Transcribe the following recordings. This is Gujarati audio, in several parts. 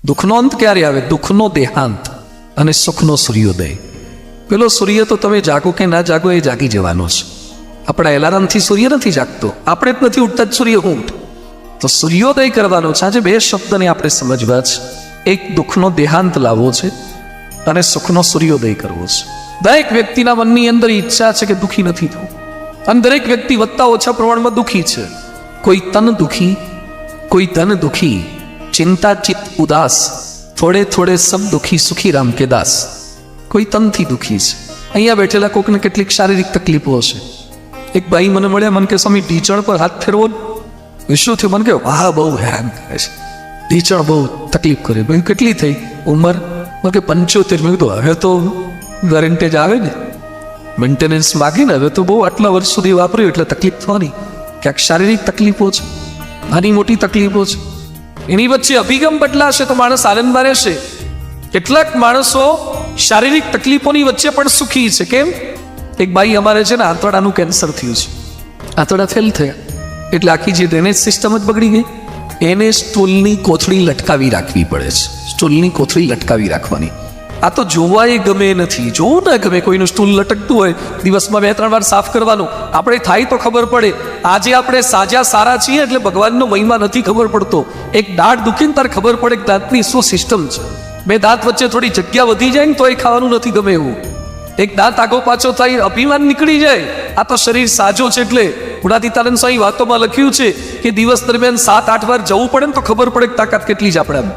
દુઃખનો અંત ક્યારે આવે? દુઃખનો દેહાંત અને સુખનો સૂર્યોદય. પેલો સૂર્ય તો તમે જાગો કે ના જાગો એ જાગી જવાનો છે. આપણા એલાર્મથી સૂર્ય નથી જાગતો, આપણે જ નથી ઉઠતા જ સૂર્ય હું તો સૂર્યોદય કરવાનો છે. આજે બે શબ્દને આપણે સમજવા છે. એક દુઃખનો દેહાંત લાવવો છે અને સુખનો સૂર્યોદય કરવો છે. દરેક વ્યક્તિના મનની અંદર ઈચ્છા છે કે દુઃખી નથી થવું, અને દરેક વ્યક્તિ વધતા ઓછા પ્રમાણમાં દુઃખી છે. કોઈ તન દુઃખી, કોઈ ધન દુઃખી, ચિંતા ચિત્ત ઉદાસ, થોડે થોડે સબ દુઃખી સુખી રામ કે દાસ. કોઈ તનથી દુઃખી છે. અહીંયા બેઠેલા કોકને કેટલીક શારીરિક તકલીફો હશે. એક ભાઈ મને મળ્યા, મને કે સ્વામી ઢીંચણ પર હાથ ફેરવો. શું થયું? મને કે વાહ બહુ હેરાન કરે છે, ઢીંચણ બહુ તકલીફ કરે. મેં કેટલી થઈ ઉંમર? મને કે 75. મેં કીધું હવે તો ગેરેન્ટેજ આવે ને, મેન્ટેનન્સ માગે ને. હવે તો બહુ આટલા વર્ષ સુધી વાપર્યું એટલે તકલીફ થવાની. ક્યાંક શારીરિક તકલીફો છે, નાની મોટી તકલીફો છે. એની વચ્ચે અભિગમ બદલાશે તો માણસ આનંદમાં રહેશે. કેટલાક માણસો શારીરિક તકલીફોની વચ્ચે પણ સુખી છે. કેમ? એક ભાઈ અમારે છે ને આંતરડાનું કેન્સર થયું છે. આંતરડા ફેલ થયા એટલે આખી જે ડ્રેનેજ સિસ્ટમ જ બગડી ગઈ. એને સ્ટૂલની કોથળી લટકાવી રાખવી પડે છે. સ્ટૂલની કોથળી લટકાવી રાખવાની. આ તો જોવાય ગમે નથી, જોવું ના ગમે. કોઈનું સ્ટૂલ લટકતું હોય દિવસમાં 2-3 વાર સાફ કરવાનું. આપણે થાય તો ખબર પડે. આજે આપણે સાજા સારા છીએ એટલે ભગવાનનો મહિમા નથી ખબર પડતો. એક દાંત દુખીને તારે ખબર પડે કે દાંતની શું સિસ્ટમ છે. બે દાંત વચ્ચે થોડી જગ્યા વધી જાય ને તો એ ખાવાનું નથી ગમે એવું. એક દાંત આગો પાછો થાય, અભિમાન નીકળી જાય. આ તો શરીર સાજો છે એટલે ગુણાતીતાનંદ સ્વામી વાતોમાં લખ્યું છે કે દિવસ દરમિયાન 7-8 વાર જવું પડે ને તો ખબર પડે કે તાકાત કેટલી છે આપણે.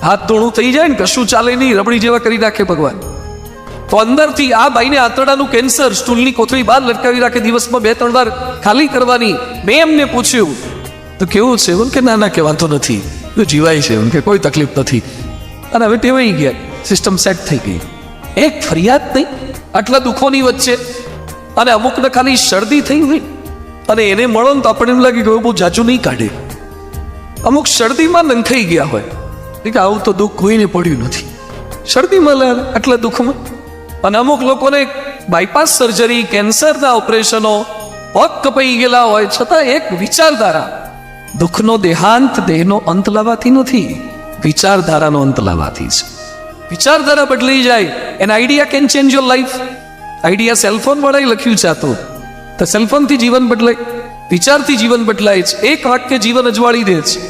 હાથ ધોણું થઈ જાય ને કશું ચાલે નહીં, રબડી જેવા કરી નાખે ભગવાન. તો અંદરથી આ ભાઈને આંતરડાનું કેન્સર, સ્ટૂલની કોથળી બહાર લટકાવી રાખે, દિવસમાં 2-3 વાર ખાલી કરવાની. મેં એમને પૂછ્યું તો કેવું છે? બોલ કે ના ના કે વાંધો નથી, તો જીવાય છે, કે કોઈ તકલીફ નથી. અને હવે ટેવાઈ ગયા, સિસ્ટમ સેટ થઈ ગઈ. એક ફરિયાદ નહીં આટલા દુઃખોની વચ્ચે. અને અમુકને ખાલી શરદી થઈ હોય અને એને મળો ને તો આપણને એમ લાગે કે બહુ જાજુ નહીં કાઢે. અમુક શરદીમાં નંખાઈ ગયા હોય કે આવું તો દુઃખ કોઈને પડ્યું નથી, શરદીમાં આટલા દુઃખમાં. અને અમુક લોકોને બાયપાસ સર્જરી, કેન્સરના ઓપરેશનો, પગ કપાઈ ગયેલા હોય છતાં એક વિચારધારા. દુઃખનો દેહાંત દેહનો અંત લાવવાથી નથી, વિચારધારાનો અંત લાવવાથી છે. વિચારધારા બદલાઈ જાય an idea can change your life. Idea cellphone વાળાએ લખ્યું છે. આ તો સેલફોનથી જીવન બદલાય, વિચારથી જીવન બદલાય છે. એક વાક્ય જીવન અજવાળી દે છે.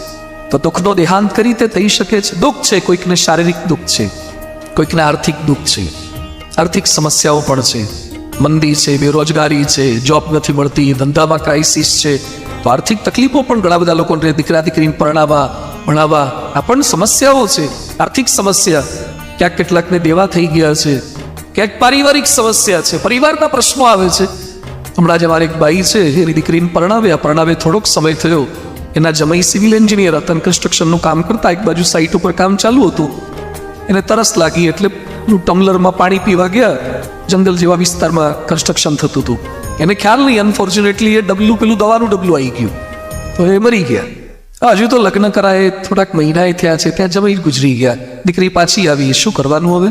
તો દુઃખનો દેહાંત કરી તે થઈ શકે છે. દુઃખ છે, કોઈકને શારીરિક દુઃખ છે, કોઈકને આર્થિક દુઃખ છે, આર્થિક સમસ્યાઓ પણ છે, મંદી છે, બેરોજગારી છે, જોબ નથી મળતી, ધંધામાં ક્રાઇસિસ છે. તો આર્થિક તકલીફો પણ ઘણા બધા લોકોને, દીકરા દીકરીને પરણાવવા ભણાવવા આ પણ સમસ્યાઓ છે, આર્થિક સમસ્યા. ક્યાંક કેટલાકને દેવા થઈ ગયા છે, ક્યાંક પારિવારિક સમસ્યા છે, પરિવારના પ્રશ્નો આવે છે. હમણાં જ અમારે એક ભાઈ છે, એની દીકરીને પરણાવે થોડોક સમય થયો. એના જમાઈ સિવિલ એન્જિનિયર હતા, કન્સ્ટ્રક્શનનું કામ કરતા. એક બાજુ સાઇટ ઉપર કામ ચાલુ હતું, એને તરસ લાગી એટલે ટમ્બલરમાં પાણી પીવા ગયા. જંગલ જેવા વિસ્તારમાં કન્સ્ટ્રક્શન થતું હતું. એને ખ્યાલ નહીં, અનફોર્ચ્યુનેટલી એ ડબલું, પેલું દવાનું ડબલું આવી ગયું તો એ મરી ગયા. હજુ તો લગ્ન કરાય થોડાક મહિનાએ થયા છે, ત્યાં જમાઈ ગુજરી ગયા. દીકરી પાછી આવી, શું કરવાનું હવે?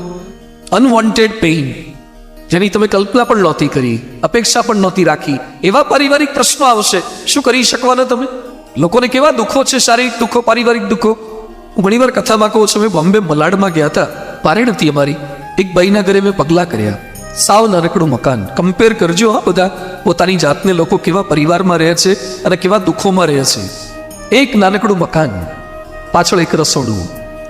અનવોન્ટેડ પેઇન, જેની તમે કલ્પના પણ નહોતી કરી, અપેક્ષા પણ નહોતી રાખી, એવા પારિવારિક પ્રશ્નો આવશે. શું કરી શકવાના તમે? લોકોને કેવા દુઃખો છે, શારીરિક દુઃખો, પારિવારિક દુઃખો. હું ઘણી વાર કથામાં કહું છું, મેં બોમ્બે મલાડમાં ગયા હતા, પારેણ હતી અમારી. એક ભાઈના ઘરે મેં પગલાં કર્યા. સાવ નાનકડું મકાન. કમ્પેર કરજો હા બધા પોતાની જાતને, લોકો કેવા પરિવારમાં રહે છે અને કેવા દુઃખોમાં રહે છે. એક નાનકડું મકાન, પાછળ એક રસોડું.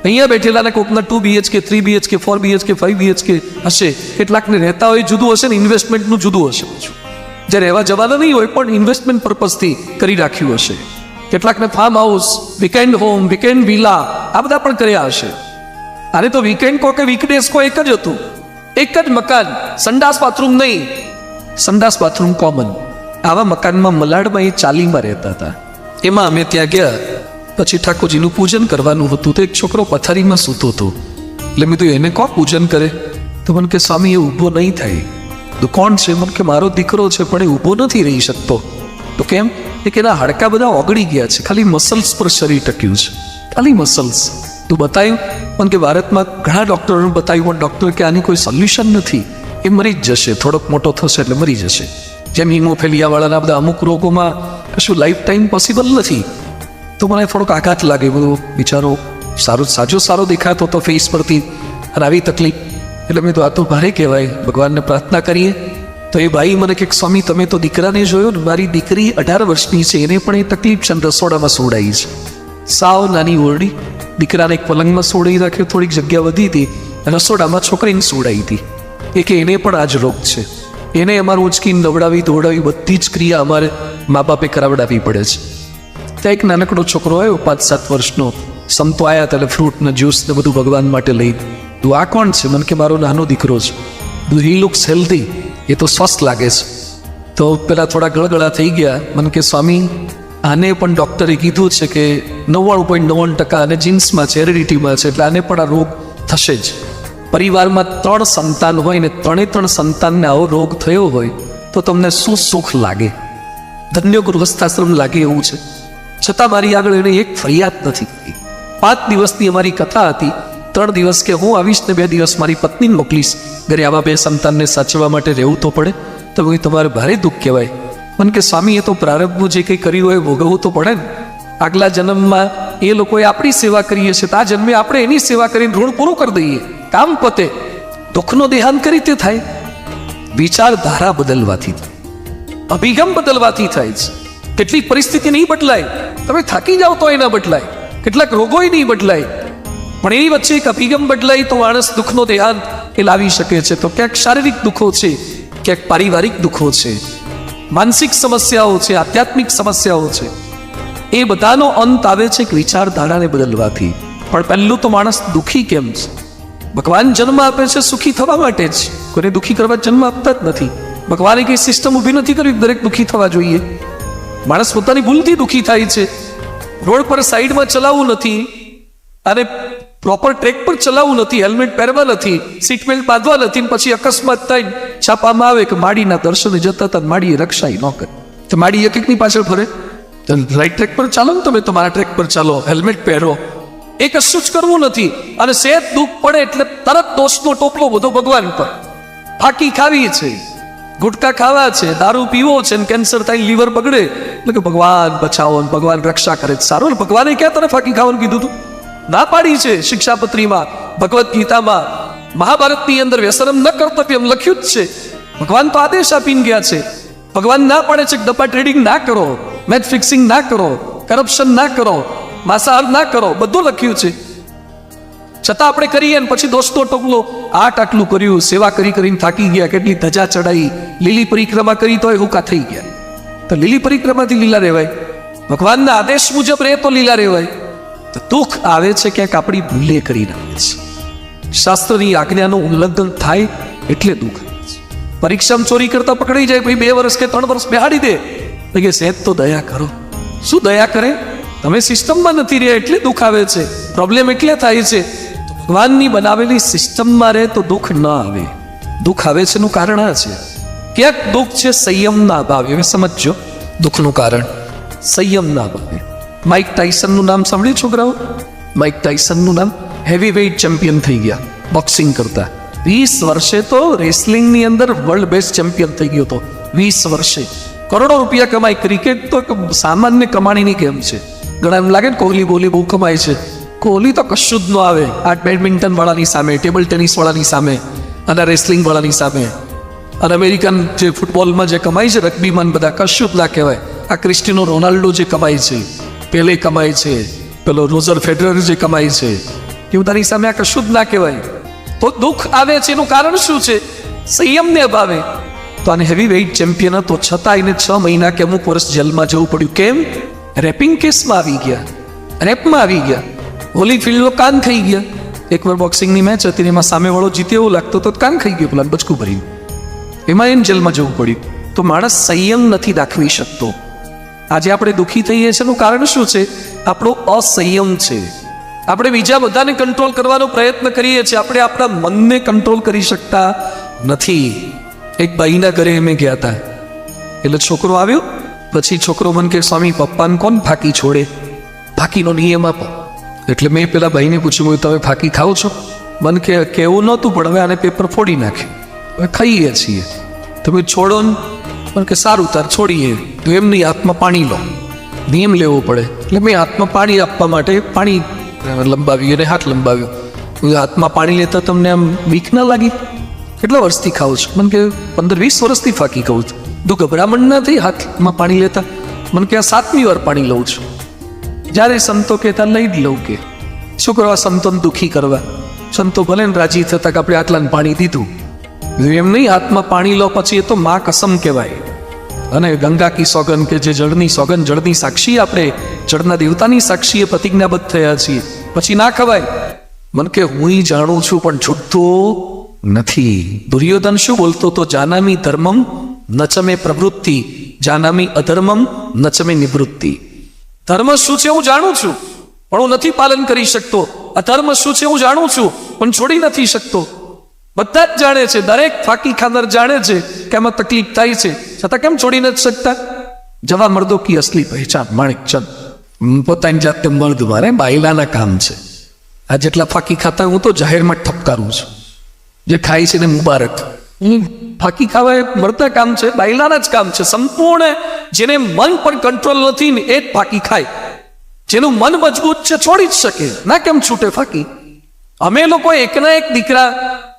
અહીંયા બેઠેલાને કોકના 2 BHK, 3 BHK, 4 BHK, 5 BHK હશે. કેટલાકને રહેતા હોય જુદું હશે ને ઇન્વેસ્ટમેન્ટનું જુદું હશે. પાછું જે રહેવા જવાના નહીં હોય પણ ઇન્વેસ્ટમેન્ટ પર્પઝથી કરી રાખ્યું હશે. કેટલાકને farm house, weekend home, weekend villa આ બધા પણ કર્યા હશે. આને તો વીકેન્ડ કો કે વીકડેઝ કો એક જ હતું, એક જ મકાન, સંડાસ બાથરૂમ નહીં, સંડાસ બાથરૂમ કોમન. આવા મકાનમાં મલાડમાં એ ચાલીમાં રહેતા હતા. એમાં અમે ત્યાં ગયા. પછી ઠાકોરજીનું પૂજન કરવાનું હતું તો એક છોકરો પથારીમાં સૂતો હતો. એટલે મેં કીધું એને કોણ પૂજન કરે? તો મને કે સ્વામી એ ઊભો નહીં થાય. તો કોણ છે? મને કે મારો દીકરો છે પણ એ ઊભો નથી રહી શકતો. તો કેમ? કે એના હાડકા બધા ઓગળી ગયા છે, ખાલી મસલ્સ પર શરીર ટક્યું છે, ખાલી મસલ્સ. તું બતાવ્યું? મને કે ભારતમાં ઘણા ડૉક્ટરોને બતાવ્યું પણ ડૉક્ટર કે આની કોઈ સોલ્યુશન નથી, એ મરી જ જશે, થોડોક મોટો થશે એટલે મરી જશે. જેમ હિમોફેલિયાવાળાના બધા અમુક રોગોમાં કશું લાઈફ ટાઈમ પોસિબલ નથી. તો મને થોડોક આઘાત લાગે, બધો બિચારો સારો દેખાતો તો ફેસ પરથી, અને આવી તકલીફ. એટલે મેં તો આ તો ભારે કહેવાય. ભગવાનને પ્રાર્થના કરીએ તો એ ભાઈ મને કે સ્વામી તમે તો દીકરાને જોયો ને, મારી દીકરી 18 વર્ષની છે, એને પણ એ તકલીફ છે, રસોડામાં સોડાઈ છે. સાવ નાની ઓરડી, દીકરાને એક પલંગમાં સોડાઈ રાખ્યો, થોડીક જગ્યા વધી હતી, રસોડામાં છોકરીને સોડાઈ હતી. એ કે એને પણ આ જ રોગ છે, એને અમારું ઉંચકીને નવડાવી ધોવડાવી બધી જ ક્રિયા અમારે મા બાપે કરાવડાવી પડે છે. ત્યાં એક નાનકડો છોકરો આવ્યો 5-7 વર્ષનો, સંતો આવ્યા ત્યારે ફ્રૂટ ને જ્યુસ ને બધું ભગવાન માટે લઈ. તું આ કોણ છે? મને કે મારો નાનો દીકરો છે. હી લુક્સ હેલ્ધી, એ તો સ્વસ્થ લાગે છે. તો પેલા થોડા ગળગળા થઈ ગયા. મને કે સ્વામી આને પણ ડૉક્ટરે કીધું છે કે 99.9% અને જીન્સમાં છે, હેરિડિટીમાં છે, એટલે આને પણ આ રોગ થશે જ. પરિવારમાં 3 સંતાન હોય ને 3 સંતાનને આવો રોગ થયો હોય તો તમને શું સુખ લાગે? ધન્ય ગૃહસ્થાશ્રમ લાગે એવું છે. છતાં મારી આગળ એને એક ફરિયાદ નથી કરી. 5 દિવસની અમારી કથા હતી. 3 દિવસ કે હું આવીશ ને 2 દિવસ મારી પત્નીને મોકલીશ ઘરે, આવા 2 સંતાનને સાચવવા માટે રહેવું તો પડે. તો તમારે ભારે દુઃખ કહેવાય. મને કે સ્વામી એ તો પ્રારબ્ધનું જે કંઈ કર્યું હોય ભોગવવું તો પડે ને. આગલા જન્મમાં એ લોકોએ આપણી સેવા કરીએ છીએ, તો આ જન્મે આપણે એની સેવા કરીને ઋણ પૂરું કરી દઈએ, કામ પતે. દુઃખનો દેહાંત કઈ રીતે થાય? વિચારધારા બદલવાથી, અભિગમ બદલવાથી થાય છે. કેટલીક પરિસ્થિતિ નહીં બદલાય, તમે થાકી જાઓ તો એના બદલાય, કેટલાક રોગો નહીં બદલાય, પણ એની વચ્ચે એક અભિગમ બદલાય તો માણસ દુઃખનો દેહાંત એ લાવી શકે છે. તો ક્યાંક શારીરિક દુઃખો છે, ક્યાંક પારિવારિક દુઃખો છે, માનસિક સમસ્યાઓ છે, આધ્યાત્મિક સમસ્યાઓ છે. એ બધાનો અંત આવે છે કે વિચારધારાને બદલવાથી. પણ પહેલું તો માણસ દુઃખી કેમ છે? ભગવાન જન્મ આપે છે સુખી થવા માટે જ, કોઈને દુઃખી કરવા જન્મ આપતા જ નથી. ભગવાને કઈ સિસ્ટમ ઊભી નથી કરી દરેક દુઃખી થવા જોઈએ. માણસ પોતાની ભૂલથી દુઃખી થાય છે. રોડ પર સાઈડમાં ચલાવવું નથી, અને પ્રોપર ટ્રેક પર ચલાવવું નથી, હેલ્મેટ પહેરવા નથી, સીટ બેલ્ટ બાંધવા નથી, પછી અકસ્માત થાય છાપામાં આવે કે માડીના દર્શને જતા હતા, માડીએ રક્ષાઈ ન કરી. તો માડી એકની પાછળ ફરે. રાઈટ ટ્રેક પર ચાલો ને, તમે તમારા ટ્રેક પર ચાલો, હેલ્મેટ પહેરો. એ કશું જ કરવું નથી, અને સહેજ દુઃખ પડે એટલે તરત દોષનો ટોપલો બધો ભગવાન પર. ફાંકી ખાવી છે, ગુટકા ખાવા છે, દારૂ પીવો છે, કેન્સર થાય, લીવર બગડે, એટલે કે ભગવાન બચાવો, ભગવાન રક્ષા કરે. સારું ને, ભગવાને ક્યાં તને ફાંકી ખાવાનું કીધું હતું? ના પાડી છે શિક્ષાપત્રીમાં, ભગવદ્ ગીતામાં, મહાભારતની અંદર વ્યસનમ ન કર્તવ્યમ લખ્યું જ છે. ભગવાન તો આદેશ આપીને ગયા છે. ભગવાન ના પાડે છે કે ડબ્બા ટ્રેડિંગ ના કરો, મેચ ફિક્સિંગ ના કરો, કરપ્શન ના કરો, માંસાહાર ના કરો, બધું લખ્યું છે. છતાં આપણે કરીએ ને પછી દોસ્તો ટોકલો, આટલું કર્યું, સેવા કરીને થાકી ગયા, કેટલી ધજા ચડાઈ, લીલી પરિક્રમા કરી તો હુકા થઈ ગયા. તો લીલી પરિક્રમાથી લીલા રહેવાય? ભગવાનના આદેશ મુજબ રહે તો લીલા રહેવાય. તો દુઃખ આવે છે ક્યાંક આપણી ભૂલે કરીને આવે છે. શાસ્ત્રની આજ્ઞાનું ઉલ્લંઘન થાય એટલે દુઃખ આવે છે. પરીક્ષામાં ચોરી કરતા પકડાઈ જાય, ભાઈ 2 વર્ષ કે 3 વર્ષ બેહાડી દે, કે સહેજ તો દયા કરો. શું દયા કરે? તમે સિસ્ટમમાં નથી રહ્યા એટલે દુઃખ આવે છે. પ્રોબ્લેમ એટલે થાય છે. ભગવાનની બનાવેલી સિસ્ટમમાં રહે તો દુઃખ ન આવે. દુઃખ આવે છે એનું કારણ આ છે, ક્યાંક દુઃખ છે સંયમના અભાવે. હવે સમજો દુઃખનું કારણ સંયમના અભાવે. માઇક ટાયસનનું નામ સાંભળ્યું છોકરાઓ? માઇક ટાયસનનું નામ, હેવી વેઇટ ચેમ્પિયન થઈ ગયા બોક્સિંગ કરતા. 20 વર્ષે તો રેસલિંગની અંદર વર્લ્ડ બેસ્ટ ચેમ્પિયન થઈ ગયો હતો. 20 વર્ષે કરોડો રૂપિયા કમાય. ક્રિકેટ તો સામાન્ય કમાણીની ગેમ છે. ઘણા એમ લાગે ને કોહલી બોલી બહુ કમાય છે. કોહલી તો કશું જ ન આવે આ બેડમિન્ટન વાળાની સામે, ટેબલ ટેનિસ વાળાની સામે, અને રેસલિંગ વાળાની સામે. અને અમેરિકન જે ફૂટબોલમાં જે કમાય છે, રગ્બીમાં બધા, કશું જ ના કહેવાય. આ ક્રિસ્ટિયાનો રોનાલ્ડો જે કમાય છે, પેલે કમાય છે, પેલો રોજર ફેડરર જે કમાય છે, એ બધાની સામે આ કશું જ ના કહેવાય. તો દુઃખ આવે છે એનું કારણ શું છે? સંયમને અભાવે. તો આને હેવી વેઇટ ચેમ્પિયન હતો, છતાં એને 6 મહિના કે અમુક વર્ષ જેલમાં જવું પડ્યું. કેમ? રેપિંગ કેસમાં આવી ગયા, રેપમાં આવી ગયા. હોલીફિલ્ડનો કાન ખાઈ ગયા. એકવાર બોક્સિંગની મેચ હતી, એમાં સામેવાળો જીતે એવું લાગતો તો કાન ખાઈ ગયો પેલા, બચકું ભરીને. એમાં એને જેલમાં જવું પડ્યું. તો માણસ સંયમ નથી દાખવી શકતો. આજે આપણે દુઃખી થઈએ છીએ એનું કારણ શું છે? આપણો અસંયમ છે. આપણે બીજા બધાને કંટ્રોલ કરવાનો પ્રયત્ન કરીએ છીએ, આપણે આપણા મનને કંટ્રોલ કરી શકતા નથી. એક ભાઈના ઘરે અમે ગયા હતા, એટલે છોકરો આવ્યો. પછી છોકરો મને કે સ્વામી પપ્પાને કોણ ફાંકી છોડે? ફાંકીનો નિયમ આપો. એટલે મેં પેલા ભાઈને પૂછ્યું, તમે ફાંકી ખાઓ છો? મને કે કેવું નહોતું, પણ હવે આને પેપર ફોડી નાખ્યું, હવે ખાઈએ છીએ. તમે છોડો ને? મને કે સારું તાર છોડીએ. તો એમની હાથમાં પાણી લો, નિયમ લેવો પડે. એટલે મેં હાથમાં પાણી આપવા માટે પાણી લંબાવ્યું અને હાથ લંબાવ્યો. હાથમાં પાણી લેતા તમને આમ બીક ના લાગી? કેટલા વર્ષથી ખાવ છો? મને કે 15-20 વર્ષથી ફાકી ખાઉં છું. તું ગભરામણ ના થઈ હાથમાં પાણી લેતા? મને કે આ 7મી વાર પાણી લઉં છું. જ્યારે સંતો કહેતા લઈ જ લઉં, કે શું કરવા સંતોને દુઃખી કરવા? સંતો ભલે ને રાજી થતા કે આપણે આટલાને પાણી દીધું. એમ નહીં, હાથમાં પાણી લો પછી એ તો મા કસમ કહેવાય. અને ગંગા કી સોગન, કે જે જળની સોગન, જળની સાક્ષી આપણે, જળના દેવતાની સાક્ષીએ પ્રતિજ્ઞાબદ્ધ થયા છીએ, પછી ના ખવાય. મને કે હું જાણું છું પણ છૂટતો નથી. દુર્યોધન શું બોલતો તો? જાનામી ધર્મમ નચમે પ્રવૃત્તિ, જાનામી અધર્મમ નચમે નિવૃત્તિ. ધર્મ શું છે હું જાણું છું પણ હું નથી પાલન કરી શકતો. અધર્મ શું છે હું જાણું છું પણ છોડી નથી શકતો. બધા જ જાણે છે, દરેક ફાકી ખાનર જાણે છે કે આમાં તકલીફ થાય છે, છતાં કેમ છોડી નથી શકતા? જવા મર્દો કી અસલી પહેચાન, માણેકચંદ. પોતાની જાતે મર્દ મારે બાયલાના કામ છે. આ જેટલા ફાકી ખાતા હું તો જાહેરમાં ઠપકારું છું. જે ખાય છે ને મુબારક. ફાકી ખાવા એ મર્દના કામ છે, બાયલાના જ કામ છે. સંપૂર્ણ જેને મન પર કંટ્રોલ નથી ને એ જ ફાકી ખાય. જેનું મન મજબૂત છે છોડી જ શકે ના, કેમ છૂટે ફાકી? અમે લોકો એકના એક દીકરા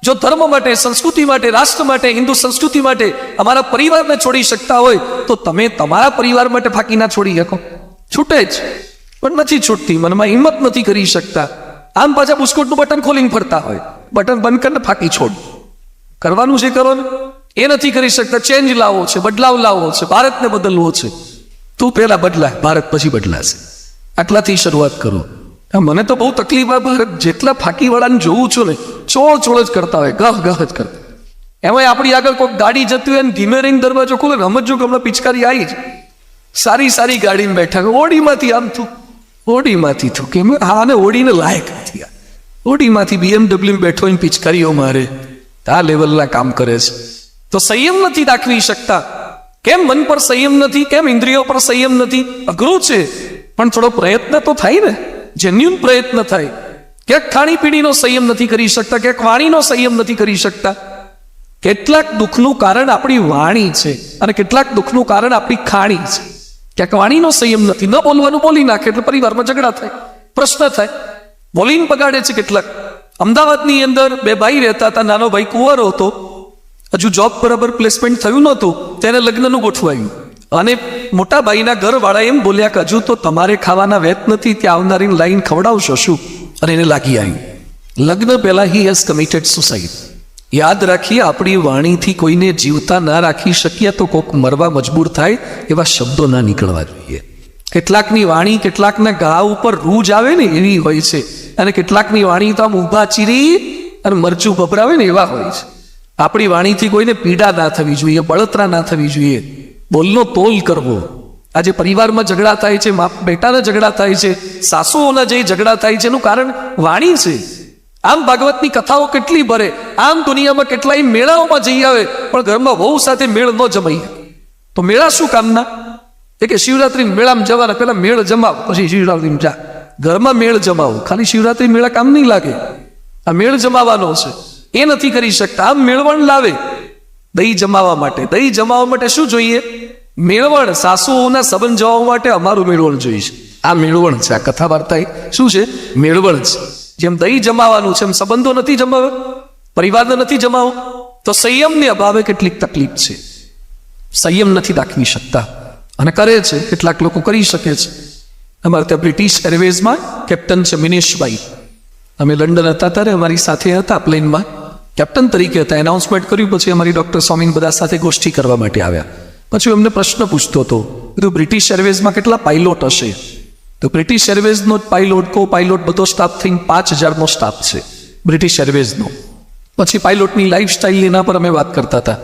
જો ધર્મ માટે, સંસ્કૃતિ માટે, રાષ્ટ્ર માટે, હિન્દુ સંસ્કૃતિ માટે અમારા પરિવારને છોડી શકતા હોય તો તમે તમારા પરિવાર માટે ફાકી ના છોડી શકો? છૂટે જ, પણ નથી છૂટતી. મનમાં હિંમત નથી કરી શકતા. આમ પાછા બુસ્કોટનું બટન ખોલીને ફરતા હોય, બટન બંધ કરીને ફાકી છોડ. કરવાનું છે કરો ને, એ નથી કરી શકતા. ચેન્જ લાવવો છે, બદલાવ લાવવો છે, ભારતને બદલવો છે. તું પહેલા બદલાય, ભારત પછી બદલાશે. આટલાથી શરૂઆત કરો. મને તો બહુ તકલીફ આ ભારત જેટલા ફાકીવાળાને જોઉં છું ને, ચોળ જ કરતા હોય, ગહ જ કરતા. એમાં આપણી આગળ કોઈ ગાડી જતી હોય ને ધીમે રહીને દરવાજો ખોલે, સમજો કે હમણાં પિચકારી આવી જ. સારી ગાડીમાં બેઠા, ઓડીમાંથી આમ થયું, ઓડીમાંથી થયું, કે હા ને ઓડીને લાયક નથી. ઓડીમાંથી BMW બેઠો હોય પિચકારીઓ મારે, આ લેવલના કામ કરે છે. તો સંયમ નથી દાખવી શકતા. કેમ મન પર સંયમ નથી? કેમ ઇન્દ્રિયો પર સંયમ નથી? અઘરું છે, પણ થોડો પ્રયત્ન તો થાય ને, જેન્યુન પ્રયત્ન થાય. ક્યાંક ખાણીપીણીનો સંયમ નથી કરી શકતા, ક્યાંક વાણીનો સંયમ નથી કરી શકતા. કેટલાક દુઃખનું કારણ આપણી વાણી છે અને કેટલાક દુઃખનું કારણ આપણી ખાણી છે. ક્યાંક વાણીનો સંયમ નથી, ન બોલવાનું બોલી નાખે એટલે પરિવારમાં ઝઘડા થાય, પ્રશ્ન થાય, બોલીને બગાડે છે કેટલાક. અમદાવાદની અંદર 2 ભાઈ રહેતા હતા. નાનો ભાઈ કુંવારો હતો, હજુ જોબ બરાબર પ્લેસમેન્ટ થયું નહોતું, તેને લગ્નનું ગોઠવાયું. અને મોટા ભાઈના ઘરવાળા એમ બોલ્યા કે હજુ તો તમારે ખાવાના વેત નથી, ત્યાં આવનારીને લાઈન ખવડાવશો શું? અને એને લાગી આવ્યું. લગ્ન પહેલા હી હેઝ કમિટેડ સુસાઇડ. યાદ રાખીએ, આપણી વાણીથી કોઈને જીવતા ના રાખી શકીએ તો કોક મરવા મજબૂર થાય એવા શબ્દો ના નીકળવા જોઈએ. કેટલાકની વાણી કેટલાકના ઘા ઉપર રૂજ આવે ને એવી હોય છે, અને કેટલાકની વાણી તો આમ ઊભા ચીરી અને મરચું ભભરાવે ને એવા હોય છે. આપણી વાણીથી કોઈને પીડા ના થવી જોઈએ, બળતરા ના થવી જોઈએ. બોલનો તોલ કરવો. આજે પરિવારમાં ઝઘડા થાય છે, બેટાના ઝઘડા થાય છે, સાસુઓના જે ઝઘડા થાય છે, એનું કારણ વાણી છે. આમ ભાગવતની કથાઓ કેટલી ભરે, આમ દુનિયામાં કેટલાય મેળાઓમાં જઈ આવે, પણ ઘરમાં વહુ સાથે મેળ ન જમાય. તો મેળા શું કામના? એ કે શિવરાત્રી મેળામાં જવાના, પેલા મેળ જમાવ પછી શિવરાત્રી જા. ઘરમાં મેળ જમાવો, ખાલી શિવરાત્રી મેળા કામ નહીં લાગે. આ મેળ જમાવાનો છે, એ નથી કરી શકતા. આમ મેળવણ લાવે દહીં જમાવવા માટે. દહીં જમાવવા માટે શું જોઈએ? મેળવણ. સાસુઓના સંબંધ જવા માટે અમારું મેળવણ જોઈએ છે. આ મેળવણ છે. આ કથા વાર્તા શું છે? મેળવણ છે. જેમ દહીં જમાવાનું છે એમ સંબંધો નથી જમાવે, પરિવારને નથી જમાવો. તો સંયમને અભાવે કેટલીક તકલીફ છે. સંયમ નથી દાખવી શકતા અને કરે છે. કેટલાક લોકો કરી શકે છે. અમારે ત્યાં બ્રિટિશ એરવેઝમાં કેપ્ટન છે મિનેશભાઈ. અમે લંડન હતા ત્યારે અમારી સાથે હતા પ્લેનમાં, કેપ્ટન તરીકે હતા. એનાઉન્સમેન્ટ કર્યું, પછી અમારી ડૉક્ટર સ્વામીન બધા સાથે ગોષ્ઠી કરવા માટે આવ્યા. પછી એમને પ્રશ્ન પૂછતો હતો, કીધું બ્રિટિશ એરવેઝમાં કેટલા પાયલોટ હશે? તો બ્રિટિશ એરવેઝનો પાયલોટ, કો પાયલોટ બધો સ્ટાફ થઈને 5000નો સ્ટાફ છે બ્રિટિશ એરવેઝનો. પછી પાયલોટની લાઈફસ્ટાઈલ એના પર અમે વાત કરતા હતા.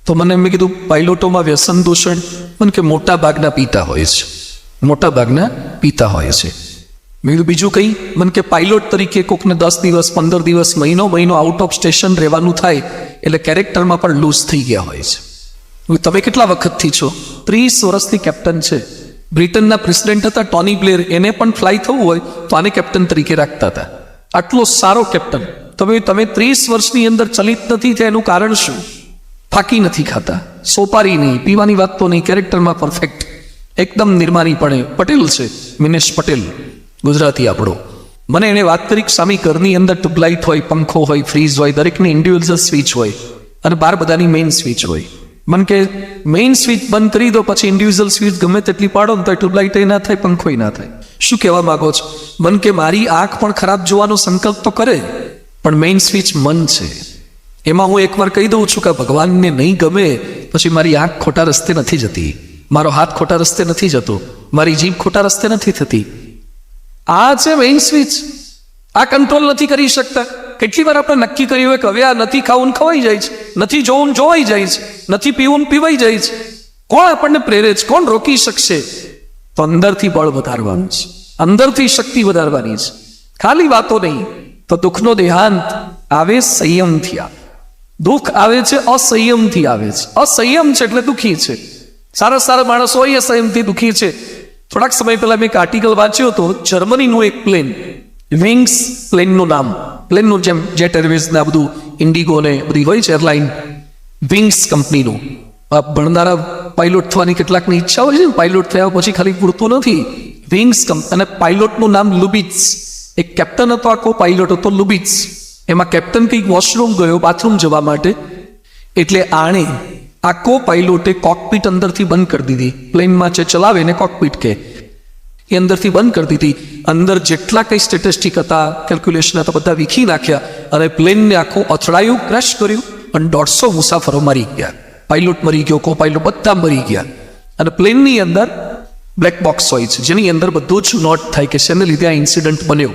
તો મને એમ કીધું પાયલોટોમાં વ્યસન દૂષણ, મને કે મોટા ભાગના પીતા હોય છે, મોટા ભાગના પીતા હોય છે. મેં કીધું બીજું કંઈ? મને કે પાયલોટ તરીકે કોકને 10 દિવસ 15 દિવસ મહિનો આઉટ ઓફ સ્ટેશન રહેવાનું થાય એટલે કેરેક્ટરમાં પણ લૂઝ થઈ ગયા હોય છે. તમે કેટલા વખતથી છો? 30 વર્ષથી કેપ્ટન છે. બ્રિટનના પ્રેસિડેન્ટ હતા ટોની બ્લેર, એને પણ ફ્લાય થવું હોય તો આને કેપ્ટન તરીકે રાખતા હતા. આટલો સારો કેપ્ટન. તમે 30 વર્ષની અંદર ચલિત નથી થયા, એનું કારણ શું? ફાકી નથી ખાતા, સોપારી નહીં, પીવાની વાત તો નહીં, કેરેક્ટરમાં પરફેક્ટ, એકદમ નિર્માનીપણે. પટેલ છે, મિનેશ પટેલ, ગુજરાતી આપણો. મને એણે વાત કરી કે સ્વામી ઘરની અંદર ટ્યુબલાઇટ હોય, પંખો હોય, ફ્રીજ હોય, દરેકની ઇન્ડિવિજ્યુઅલ સ્વિચ હોય અને બહાર બધાની મેઇન સ્વિચ હોય. મને કે મેઇન સ્વિચ બંધ કરી દો, પછી ઇન્ડિવિજ્યુઅલ સ્વિચ ગમે તેટલી પાડો ને તો ટ્યુબલાઇટ ના થાય, પંખો ના થાય. શું કહેવા માંગો છો? મન કે મારી આંખ પણ ખરાબ જોવાનો સંકલ્પ તો કરે, પણ મેઇન સ્વિચ મન છે. એમાં હું એકવાર કહી દઉં છું કે ભગવાનને નહીં ગમે પછી મારી આંખ ખોટા રસ્તે નથી જતી, મારો હાથ ખોટા રસ્તે નથી જતો, મારી જીભ ખોટા રસ્તે નથી થતી. આ છે મેઇન સ્વિચ. આ કંટ્રોલ નથી કરી શકતા. કેટલી વાર આપણે નક્કી કર્યું હોય કે હવે આ નથી ખાવું ને ખવાઈ જાય છે, નથી જોવું ને જોવાઈ જાય છે, નથી પીવું ને પીવાઈ જાય છે. કોણ આપણને પ્રેરે છે? કોણ રોકી શકશે? તો અંદરથી બળ વધારવાનું છે, અંદરથી શક્તિ વધારવાની છે, ખાલી વાતો નહીં. તો દુઃખનો દેહાંત આવે સંયમથી આવે. દુઃખ આવે છે અસંયમથી આવે છે. અસંયમ છે એટલે દુઃખી છે. સારા સારા માણસો હોય એ સંયમથી દુઃખી છે. થોડાક સમય પહેલા મેં એક આર્ટિકલ વાંચ્યો હતો, જર્મનીનું એક પ્લેન, વિંગ્સ પ્લેનનું નામ, પ્લેનનું જેમ જેટ એરવેઝ ને આ બધું ઇન્ડિગો ને બધી હોય છે એરલાઇન, વિંગ્સ કંપનીનું. ભણનારા પાયલોટ થવાની કેટલાકની ઈચ્છા હોય છે ને, પાયલોટ થયા પછી ખાલી પૂરતું નથી. વિંગ્સ અને પાયલોટનું નામ લુબિટ્સ. એક કેપ્ટન હતો, આખો પાયલોટ હતો લુબિટ્સ. એમાં કેપ્ટન કંઈક વોશરૂમ ગયો બાથરૂમ જવા માટે, એટલે આણે આખો પાયલોટે કોકપીટ અંદરથી બંધ કરી દીધી. પ્લેનમાં જે ચલાવે ને કોકપીટ કે એ અંદરથી બંધ કરી દીધી. અંદર જેટલા કંઈ સ્ટેટિસ્ટિક હતા, કેલ્ક્યુલેશન હતા, બધા વીખી નાખ્યા અને પ્લેનને આખું અથડાયું, ક્રેશ કર્યું અને 150 મુસાફરો મરી ગયા. પાયલોટ મરી ગયો, કો પાયલોટ બધા મરી ગયા. અને પ્લેનની અંદર બ્લેક બોક્સ હોય છે, જેની અંદર બધું જ નોટ થાય કે શેને લીધે આ ઇન્સિડન્ટ બન્યો.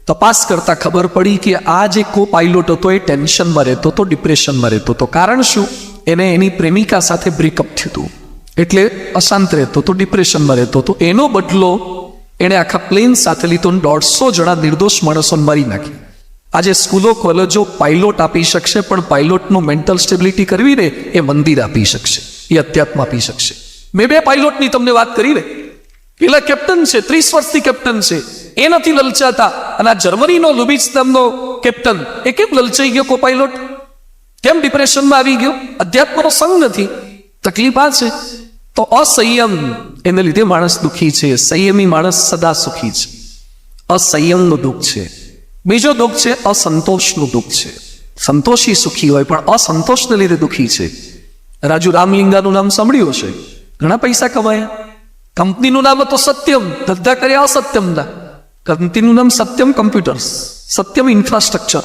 તપાસ કરતા ખબર પડી કે આ જે કો પાયલોટ હતો એ ટેન્શનમાં રહેતો હતો, ડિપ્રેશનમાં રહેતો હતો. કારણ શું? એને એની પ્રેમિકા સાથે બ્રેકઅપ થયું હતું, એટલે અશાંત રહેતો હતો, ડિપ્રેશનમાં રહેતો હતો. એનો બદલો એણે આખા પ્લેન સાથે લીધો. 150 જણા નિર્દોષ માણસોને મારી નાખ્યા. આજે સ્કૂલો કોલેજો પાયલોટ આપી શકશે, પણ પાયલોટનું મેન્ટલ સ્ટેબિલિટી કરવી ને એ મંદિર આપી શકશે, એ અધ્યાત્મ આપી શકશે. મેં 2 પાયલોટની તમને વાત કરી ને. પેલા કેપ્ટન છે, 30 વર્ષથી કેપ્ટન છે, એ નથી લલચાતા. અને આ જર્મનીનો લુબિટ્સ નામનો કેપ્ટન, એ કેમ લલચાઈ ગયો? કો પાયલોટ કેમ ડિપ્રેશનમાં આવી ગયો? અધ્યાત્મનો સંગ નથી. તકલીફ આ છે. તો અસંયમ એને લીધે માણસ દુઃખી છે. સંયમી માણસ સદા સુખી છે. અસંયમનું દુઃખ છે. બીજો દુઃખ છે અસંતોષનું દુઃખ છે. સંતોષી સુખી હોય, પણ અસંતોષને લીધે દુઃખી છે. રાજુ રામલિંગાનું નામ સાંભળ્યું હશે, ઘણા પૈસા કમાયા. કંપનીનું નામ હતું સત્યમ, ધંધા કર્યા અસત્યમના. કંપનીનું નામ સત્યમ કોમ્પ્યુટર્સ, સત્યમ ઇન્ફ્રાસ્ટ્રક્ચર,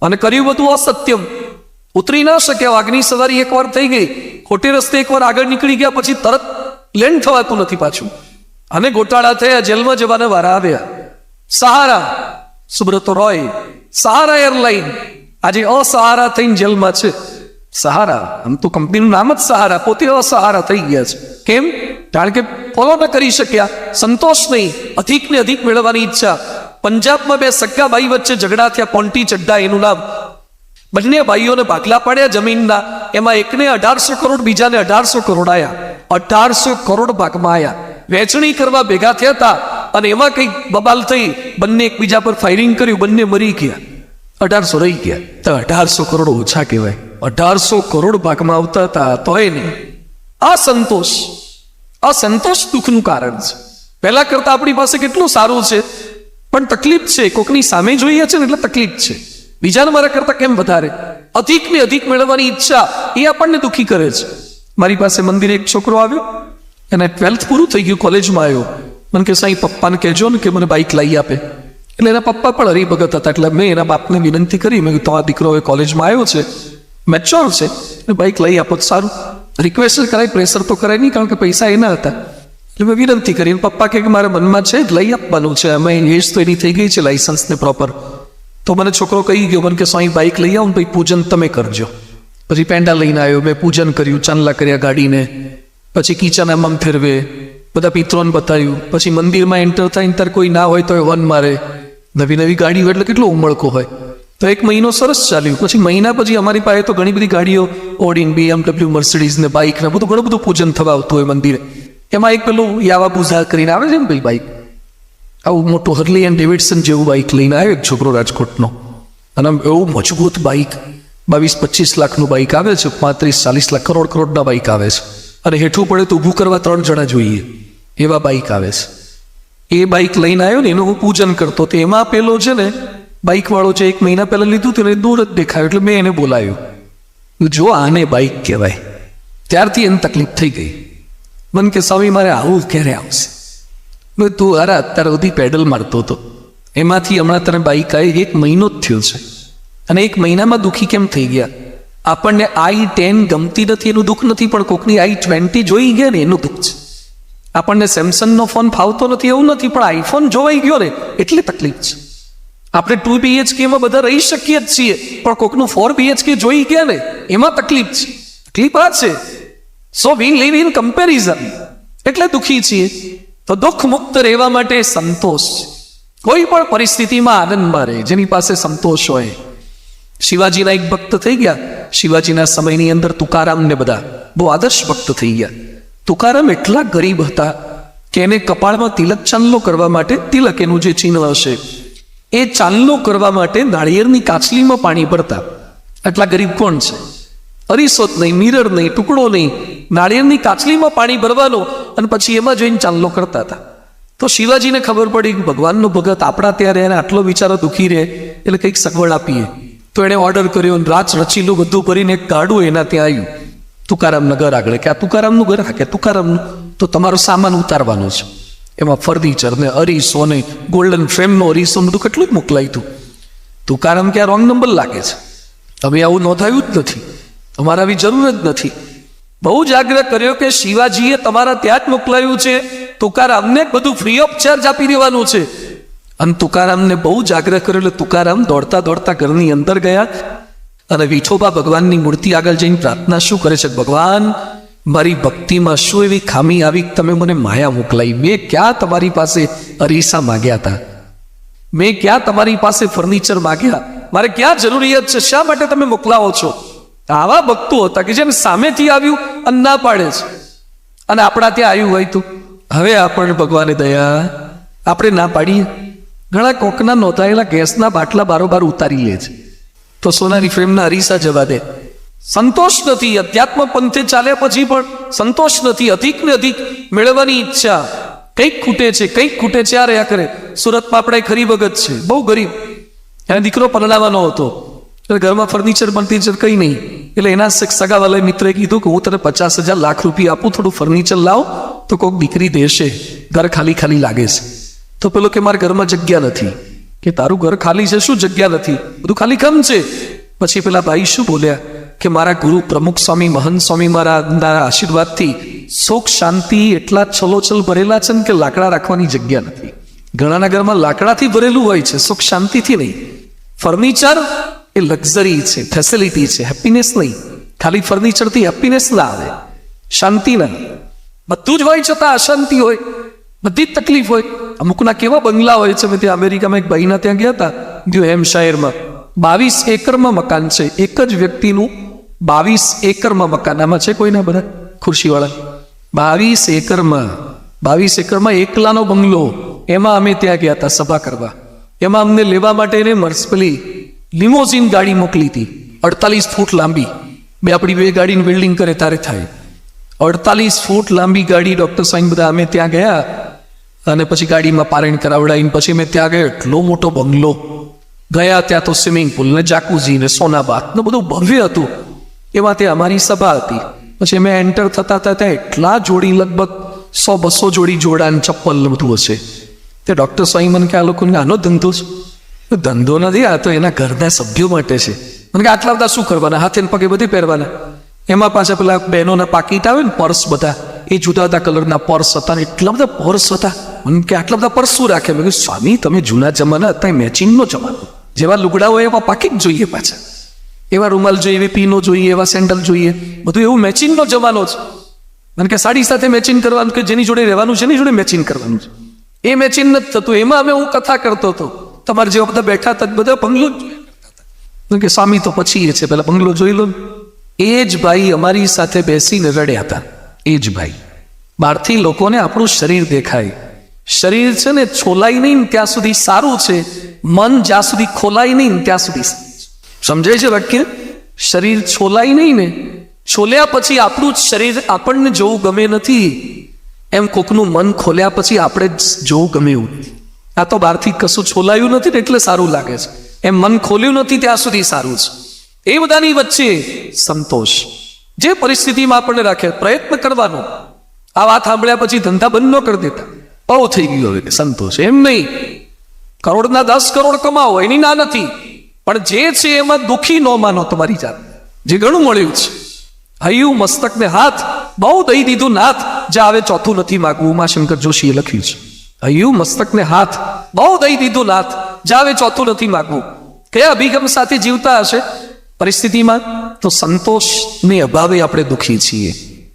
અને કર્યું બધું અસત્યમ. ઉતરી ના શક્યા. આગની સવારી એકવાર થઈ ગઈ, ખોટે રસ્તે એકવાર આગળ નીકળી ગયા પછી તરત લેન્ડ થવાતું નથી પાછું. અને ગોટાળા થયા, જેલમાં જવાના વારા આવ્યા. સહારા, સુબ્રતો રોય, સહારા એરલાઇન આજે અસહારા થઈને જેલમાં છે. સહારા, આમ તો કંપનીનું નામ જ સહારા, પોતે અસહારા થઈ ગયા છે. કેમ? કારણ કે ફોલો ન કરી શક્યા. સંતોષ નહીં, અધિક ને અધિક મેળવવાની ઈચ્છા. પંજાબમાં 2 સગ્ગા ભાઈ વચ્ચે ઝઘડા થયા, પોન્ટી ચડ્ડા એનું નામ. બંને ભાઈઓને ભાગલા પાડ્યા જમીનના. એમાં એકને 1800 કરોડ, બીજાને 1800 કરોડ આયા. 1800 કરોડ ભાગમાં આયા. વહેંચણી કરવા ભેગા થયા હતા અને એમાં કંઈક બબાલ થઈ, બંને એકબીજા પર ફાયરિંગ કર્યું, બંને મરી ગયા. 1800 રહી ગયા. તો 1800 કરોડ ઓછા કહેવાય? 1800 કરોડ ભાગમાં આવતા હતા તોય નહીં. અસંતોષ, અસંતોષ દુઃખનું કારણ છે. પહેલા કરતા આપણી પાસે કેટલું સારું છે, પણ તકલીફ છે. કોકની સામે જોઈએ છે ને એટલે તકલીફ છે. બીજાને મારા કરતા કેમ વધારે? અધિક ને અધિક મેળવવાની ઈચ્છા, એ આપણને દુઃખી કરે છે. મારી પાસે મંદિરે એક છોકરો આવ્યો, એને 12th પૂરું થઈ ગયું, કોલેજમાં આવ્યો. મને કે સાંઈ પપ્પાને કહેજો ને કે મને બાઇક લાવી આપે. એટલે એના પપ્પા પણ હરિભગત હતા, એટલે મેં એના બાપને વિનંતી કરી. મેં કીધું, આ દીકરો હવે કોલેજમાં આવ્યો છે, મેચ્યોર છે, બાઇક લઈ આપો તો સારું. રિક્વેસ્ટ કરાય, પ્રેશર તો કરાય નહીં, કારણ કે પૈસા એના હતા. એટલે મેં વિનંતી કરી. પપ્પા કે મારા મનમાં છે જ લઈ આપવાનું છે, અમે એજ તો એની થઈ ગઈ છે લાયસન્સ ને પ્રોપર. તો મને છોકરો કહી ગયો, મને કે સ્વામી બાઇક લઈ આવો ને પછી પૂજન તમે કરજો. પછી પેંડા લઈને આવ્યો, મેં પૂજન કર્યું, ચાંદલા કર્યા ગાડીને, પછી કિચન આમ ફેરવે, બધા પિત્રોને બતાવ્યું. પછી મંદિરમાં એન્ટર થાય ત્યારે કોઈ ના હોય તો એ વન મારે. નવી નવી ગાડી હોય એટલે કેટલો ઉમળકો હોય. તો 1 મહિનો સરસ ચાલ્યું. પછી મહિના પછી અમારી પાસે તો ઘણી બધી ગાડીઓ, ઓડીન, BMW, મર્સિડીઝ ને બાઇક ને બધું, ઘણું બધું પૂજન થવા આવતું હોય મંદિરે. એમાં એક પેલું યાવા બુઝા કરીને આવે છે ને ભાઈ બાઇક, આવું મોટું હર્લી એન્ડ ડેવિડસન જેવું બાઇક લઈને આવ્યો એક છોકરો રાજકોટનો. અને એવું મજબૂત બાઇક, 22-25 લાખનું બાઇક આવે છે, 35-40 લાખ, કરોડના બાઇક આવે છે. અને હેઠું પડે તો ઊભું કરવા 3 જણા જોઈએ એવા બાઇક આવે છે. એ બાઇક લઈને આવ્યો ને એનું હું પૂજન કરતો તો એમાં પેલો છે ને બાઇક વાળો છે 1 મહિના પહેલા લીધું તો એને દૂર જ દેખાયો એટલે મેં એને બોલાવ્યો જો આને બાઇક કહેવાય ત્યારથી એને તકલીફ થઈ ગઈ મન કે સ્વામી મારે આવું ક્યારે આવશે મેં તું અરે અત્યાર સુધી પેડલ મારતો હતો એમાંથી હમણાં તને બાઇક આવી 1 મહિનો જ થયો છે અને 1 મહિનામાં દુઃખી કેમ થઈ ગયા આપણને i10 ગમતી નથી એનું દુઃખ નથી પણ કોકની i20 જોઈ ગયા ને એનું દુઃખ છે આપણને સેમસંગનો ફોન ફાવતો નથી એવું નથી પણ આઈફોન જોવાઈ ગયો ને એટલે તકલીફ છે આપણે 2 BHK માં બધા રહી શકીએ જ છીએ પણ કોકનું 4 BHK જોઈ ગયા ને એમાં તકલીફ છે તકલીફ આ છે સો વી લીવ ઇન કમ્પેરિઝન એટલે દુઃખી છીએ તો દુઃખ મુક્ત રહેવા માટે સંતોષ કોઈ પણ પરિસ્થિતિમાં આનંદમાં રહે જેની પાસે સંતોષ હોય શિવાજીના એક ભક્ત થઈ ગયા શિવાજીના સમયની અંદર તુકારામ ને બધા બહુ આદર્શ ભક્ત થઈ ગયા તુકારામ એટલા ગરીબ હતા કે એને કપાળમાં તિલક ચાંદલો કરવા માટે તિલક એનું જે ચિહ્ન હશે એ ચાંદલો કરવા માટે નાળિયેરની કાચલીમાં પાણી ભરતા આટલા ગરીબ કોણ છે અરીસો જ નહીં મિરર નહીં ટુકડો નહીં નાળિયેરની કાચલીમાં પાણી ભરવાનું અને પછી એમાં જોઈને ચાંદલો કરતા હતા તો શિવાજીને ખબર પડી કે ભગવાનનો ભગત આપણા ત્યારે એને આટલો વિચારો દુઃખી રહે એટલે કંઈક સગવડ આપીએ તો એણે ઓર્ડર કર્યો રાત રચીલું બધું કરીને એક ગાડું એના ત્યાં આવ્યું તુકારામના ઘર આગળ કે આ તુકારામનું ઘર કે તુકારામનું તો તમારો સામાન ઉતારવાનો છે એમાં ફર્નિચર ને અરીસો ને ગોલ્ડન ફ્રેમનો અરીસો બધું કેટલું જ મોકલાયું હતું તુકારામ કે આ રોંગ નંબર લાગે છે હવે આવું નોંધાયું જ નથી તમારે આવી જરૂર જ નથી બહુ જ આગ્રહ કર્યો કે શિવાજીએ તમારા ત્યાં જ મોકલાયું છે તુકારામને બધું ફ્રી ઓફ ચાર્જ આપી દેવાનું છે અને તુકારામને બહુ જ આગ્રહ કર્યો એટલે તુકારામ દોડતા દોડતા ઘરની અંદર ગયા અને વિઠોબા ભગવાનની મૂર્તિ આગળ જઈને પ્રાર્થના શું કરે છે ભગવાન મારી ભક્તિમાં શું એવી ખામી આવી તમે મને માયા મોકલાઈ મેં ક્યાં તમારી પાસે અરીસા માગ્યા હતા મેં ક્યાં તમારી પાસે ફર્નિચર માગ્યા મારે ક્યાં જરૂરિયાત છે શા માટે તમે મોકલાવો છો આવા ભક્તો હતા કે જેમ સામેથી આવ્યું અને ના પાડે છે અને આપણા ત્યાં આવ્યું હોય તો હવે આપણને ભગવાને દયા આપણે ના પાડીએ ઘણા કોકના નોંધાયેલા ગેસના બાટલા બારોબાર ઉતારી લે છે તો સોનાની ફ્રેમના અરીસા જવા દે સંતોષ નથી અધ્યાત્મ પંથે ચાલ્યા પછી પણ સંતોષ નથી અધિક ને અધિક મેળવવાની ઈચ્છા કંઈક ખૂટે છે આ રહ્યા કરે સુરતમાં આપણે ખરી ભગત છે બહુ ગરીબ એના દીકરો પરણાવવાનો હતો એટલે ઘરમાં ફર્નિચર કંઈ નહીં એટલે એના સગાવાલા મિત્રએ કીધું કે હું તને 50,000 લાખ રૂપિયા આપું થોડું ફર્નિચર લાવ તો કોઈક દીકરી દેશે ઘર ખાલી ખાલી લાગે છે તો પેલો કે મારા ઘરમાં જગ્યા નથી કે તારું ઘર ખાલી છે શું જગ્યા નથી બધું ખાલી કમ છે પછી પેલા ભાઈ શું બોલ્યા કે મારા ગુરુ પ્રમુખ સ્વામી મહંત સ્વામી મારા આશીર્વાદથી સુખ શાંતિ એટલા છલોછલ ભરેલા છે ને કે લાકડા રાખવાની જગ્યા નથી ઘણાના ઘરમાં લાકડાથી ભરેલું હોય છે સુખ શાંતિથી નહીં ફર્નિચર એ લક્ઝરી છે ફેસિલિટી છે હેપીનેસ નહીં ખાલી ફર્નિચરથી હેપીનેસ ના આવે શાંતિ ના બધું જ હોય છતાં અશાંતિ હોય બધી જ તકલીફ હોય અમુકના કેવા બંગલા હોય છે મેં ત્યાં અમેરિકામાં એક ભાઈના ત્યાં ગયા હતા ન્યૂ હેમ્પશાયરમાં 22 એકરમાં મકાન છે એક જ વ્યક્તિનું 22 એકરમાં મકાન આમાં છે કોઈના બધા ખુરશીવાળા 22 એકરમાં એકલાનો બંગલો એમાં અમે ત્યાં ગયા હતા સભા કરવા એમાં અમને લેવા માટે એને મર્સપલી લિમોઝિન ગાડી મોકલી હતી 48 ફૂટ લાંબી આપણી બે ગાડીની બિલ્ડિંગ કરે તારે થાય 48 ફૂટ લાંબી ગાડી ડોક્ટર સાઈન બધા અમે ત્યાં ગયા અને પછી ગાડીમાં પારણ કરાવડાવીને પછી મેં ત્યાં ગયા એટલો મોટો બંગલો ગયા ત્યાં તો સ્વિમિંગ પુલ ને જાકુઝી ને સોનાબાદ ને બધું ભવ્ય હતું એમાં ત્યાં અમારી સભા હતી પછી અમે એન્ટર થતા ત્યાં એટલા જોડી લગભગ 100-200 જોડી જોડા ને ચપ્પલ ને બધું હશે તે ડોક્ટર સ્વામી મને કે આ લોકોને આનો ધંધો છે ધંધો નથી આ તો એના ઘરના સભ્યો માટે છે મને કે આટલા બધા શું કરવાના હાથે પગે બધી પહેરવાના એમાં પાછા પેલા બહેનોના પાકીટ આવે ને પર્સ બધા એ જુદા જુદા કલરના પર્સ હતા ને એટલા બધા પર્સ હતા મને કે આટલા બધા પર્સ શું રાખે મેં કહ્યું સ્વામી તમે જૂના જમાના હતા મેચિંગનો જમાનો જેવા લુગડા હોય એવા પાકીટ જોઈએ પાછા એવા રૂમાલ જોઈએ એવી પીનો જોઈએ એવા સેન્ડલ જોઈએ બધું એવું મેચિંગનો જમાનો છે મને કે સાડી સાથે મેચિંગ કરવાનું કે જેની જોડે રહેવાનું છે એની જોડે મેચિંગ કરવાનું છે એ મેચિંગ નથી થતું એમાં અમે હું કથા કરતો હતો તમારે જેવા બધા બેઠા હતા બધા બંગલો જ કે સ્વામી તો પછી એ છે પેલા બંગલો જોઈ લો એ જ ભાઈ અમારી સાથે બેસીને રડ્યા હતા એ જ ભાઈ બહારથી લોકોને આપણું શરીર દેખાય શરીર છે ને છોલાય નહીં ત્યાં સુધી સારું છે મન જ્યાં સુધી ખોલાય નહીં ત્યાં સુધી સમજાય છે વાક્ય શરીર છોલાય નહીં ને છોલ્યા પછી આપણું જ શરીર આપણને જોવું ગમે નથી એમ કોકનું મન ખોલ્યા પછી આપણે જ જોવું ગમે એવું નથી. આ તો બહારથી કશું છોલાયું નથી ને એટલે સારું લાગે છે, એમ મન ખોલ્યું નથી ત્યાં સુધી સારું છે. એ બધાની વચ્ચે સંતોષ, જે પરિસ્થિતિમાં આપણને રાખે પ્રયત્ન કરવાનો. આ વાત સાંભળ્યા પછી ધંધા બંધ ન કરી દેતા, બહુ થઈ ગયું હવે સંતોષ. એમ નહીં, કરોડના 10 કરોડ કમાવો એની ના નથી, પણ જે છે એમાં દુઃખી ન માનો તમારી જાત. જે ઘણું મળ્યું છે, હૈયું મસ્તકને હાથ, બહુ દઈ દીધું નાથ, જ્યાં હવે ચોથું નથી માગવું. ઉમાશંકર જોશીએ લખ્યું છે, હૈયું મસ્તકને હાથ, બહુ દઈ દીધું નાથ, જ્યાં હવે ચોથું નથી માગવું. કયા અભિગમ સાથે જીવતા હશે પરિસ્થિતિમાં? તો સંતોષને અભાવે આપણે દુઃખી છીએ.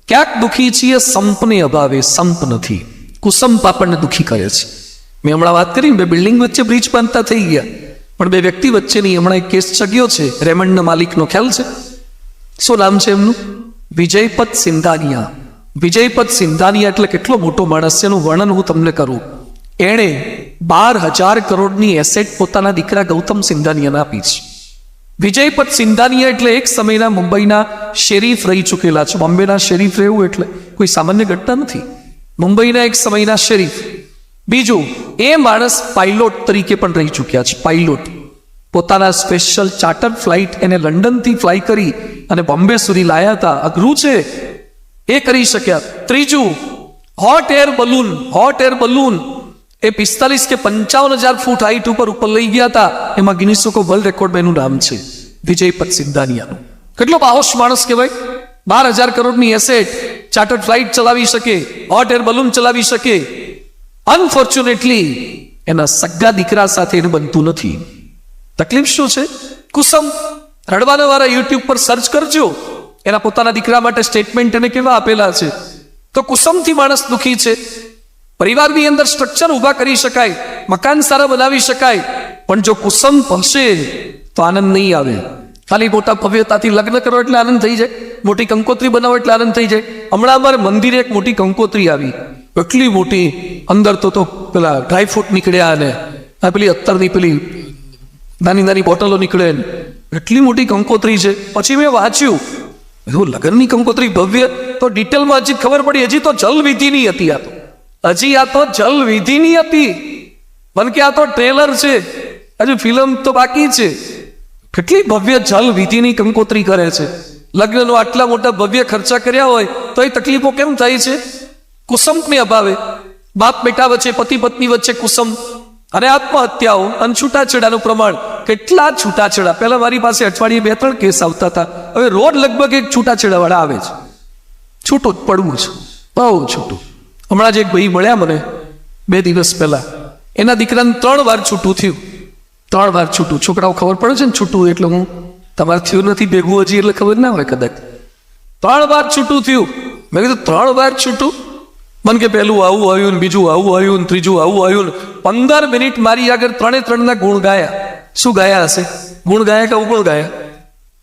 ક્યાંક દુઃખી છીએ સંપને અભાવે, સંપ નથી. કુસંપ આપણને દુઃખી કરે છે. મેં હમણાં વાત કરી, બે બિલ્ડિંગ વચ્ચે બ્રિજ બાંધતા થઈ ગયા, પણ બે વ્યક્તિ વચ્ચેની હમણાં એક કેસ ચગ્યો છે. રેમંડના માલિકનો ખ્યાલ છે? શું નામ છે એમનું? વિજયપત સિંધાનિયા. વિજયપત સિંધાનિયા એટલે કેટલો મોટો માણસ છે, એનું વર્ણન હું તમને કરું. એણે 12,000 કરોડની એસેટ પોતાના દીકરા ગૌતમ સિંધાનિયાને આપી છે. વિજયપત સિંધાનિયા એટલે એક સમયના મુંબઈના શેરીફ રહી ચૂકેલા છે. બોમ્બેના શેરીફ રહેવું એટલે કોઈ સામાન્ય ઘટના નથી. મુંબઈના એક સમયના શેરીફ. બીજું, એ માણસ પાયલોટ તરીકે પણ રહી ચૂક્યા છે. પાયલોટ, પોતાના સ્પેશિયલ ચાર્ટર ફ્લાઇટ એને લંડનથી ફ્લાય કરી અને બોમ્બે સુધી લાયા હતા. અઘરું છે, એ કરી શક્યા. ત્રીજું, hot air balloon, hot air balloon એ 45 કે 55,000 ફૂટ હાઈટ ઉપર લઈ ગયા હતા. એમાં ગિનિસ બુક ઓફ વર્લ્ડ રેકોર્ડમાં એનું નામ છે, વિજયપત સિંધાનિયાનું. કેટલો બાહોશ માણસ કહેવાય! 12,000 કરોડની એસેટ, ચાર્ટર ફ્લાઇટ ચલાવી શકે, હોટ એર બલૂન ચલાવી શકે. અનફોર્ચ્યુનેટલી એના સગા દીકરા સાથે એને બનતું નથી. તકલીફ શું છે? કુસમ. રડવાના વાળા યુટ્યુબ પર સર્ચ કરજો, એના પોતાના દીકરા માટે સ્ટેટમેન્ટ એને કેવા આપેલા છે. તો કુસમથી માણસ દુઃખી છે. પરિવારની અંદર સ્ટ્રક્ચર ઊભા કરી શકાય, મકાન સારા બનાવી શકાય, પણ જો કુસમ હશે તો આનંદ નહીં આવે. ખાલી મોટા ભવ્યતાથી લગ્ન કરો એટલે આનંદ થઈ જાય, મોટી કંકોત્રી બનાવો એટલે આનંદ થઈ જાય. હમણાં અમારે મંદિરે એક મોટી કંકોત્રી આવી, એટલી મોટી, અંદર તો પેલા ડ્રાયફ્રૂટ નીકળ્યા અને આ પેલી અત્તરની પેલી નાની નાની બોટલો નીકળે, એટલી મોટી કંકોત્રી છે. પછી મેં વાંચ્યું, એવું લગ્નની કંકોત્રી ભવ્ય, તો ડિટેલમાં હજી ખબર પડી, હજી તો જલવિધિની હતી. આ તો જલવિધિની હતી, પણ કે આ તો ટ્રેલર છે, હજુ ફિલ્મ તો બાકી છે. કેટલી ભવ્ય જલવિધિની કંકોત્રી કરે છે. લગ્નનો આટલા મોટા ભવ્ય ખર્ચા કર્યા હોય તો એ તકલીફો કેમ થાય છે? કુસંપને અભાવે. બાપ બેટા વચ્ચે, પતિ પત્ની વચ્ચે કુસંપ, અને આત્મહત્યાઓ અને છૂટાછેડાનું પ્રમાણ. કેટલા છૂટાછેડા! પહેલા મારી પાસે અઠવાડિયે 2-3 કેસ આવતા હતા, હવે રોજ લગભગ એક છૂટાછેડા વાળા આવે છે. છૂટું જ પડવું છે, બહુ છૂટું. હમણાં જ એક ભાઈ મળ્યા મને 2 દિવસ પહેલા, એના દીકરાને 3 વાર છૂટું થયું. 3 વાર છૂટું. છોકરાઓ ખબર પડે છે ને છૂટું એટલે, હું તમારે થયું નથી ભેગું હજી એટલે ખબર ના હોય કદાચ. 3 વાર છૂટું થયું. મેં કીધું 3 વાર છૂટું? મને કે પહેલું આવું આવ્યું, બીજું આવું આવ્યું, ત્રીજું આવું આવ્યું. 15 મિનિટ મારી આગળ 3 ગુણ ગાયા. શું ગાયા હશે? ગુણ ગાયા કે અવગુણ ગાયા?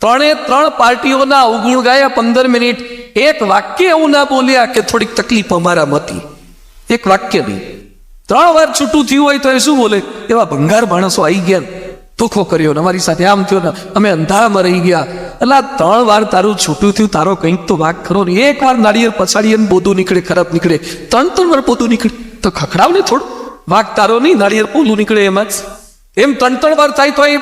3 પાર્ટીઓના અવગુણ ગાયા 15 મિનિટ. એક વાક્ય એવું ના બોલ્યા કે થોડીક તકલીફ અમારામાં હતી. એક વાક્ય નહીં. 3 વાર છૂટું થયું હોય તો એ શું બોલે? એવા ભંગાર માણસો આવી ગયા, ધોખો કર્યો ને અમારી સાથે આમ થયો ને અમે અંધારામાં રહી ગયા. એટલે 3 વાર તારું છૂટું થયું, તારો કંઈક તો વાક ખરો ને. 1 વાર નાળિયેર પછાડીએ ને બોધું નીકળે, ખરાબ નીકળે. 3 વાર બોધું નીકળે તો ખખડાવ ને થોડું. વાક તારો નહીં, નાળિયેર પોલું નીકળે એમાં જ. એમ 3 વાર થાય તો એ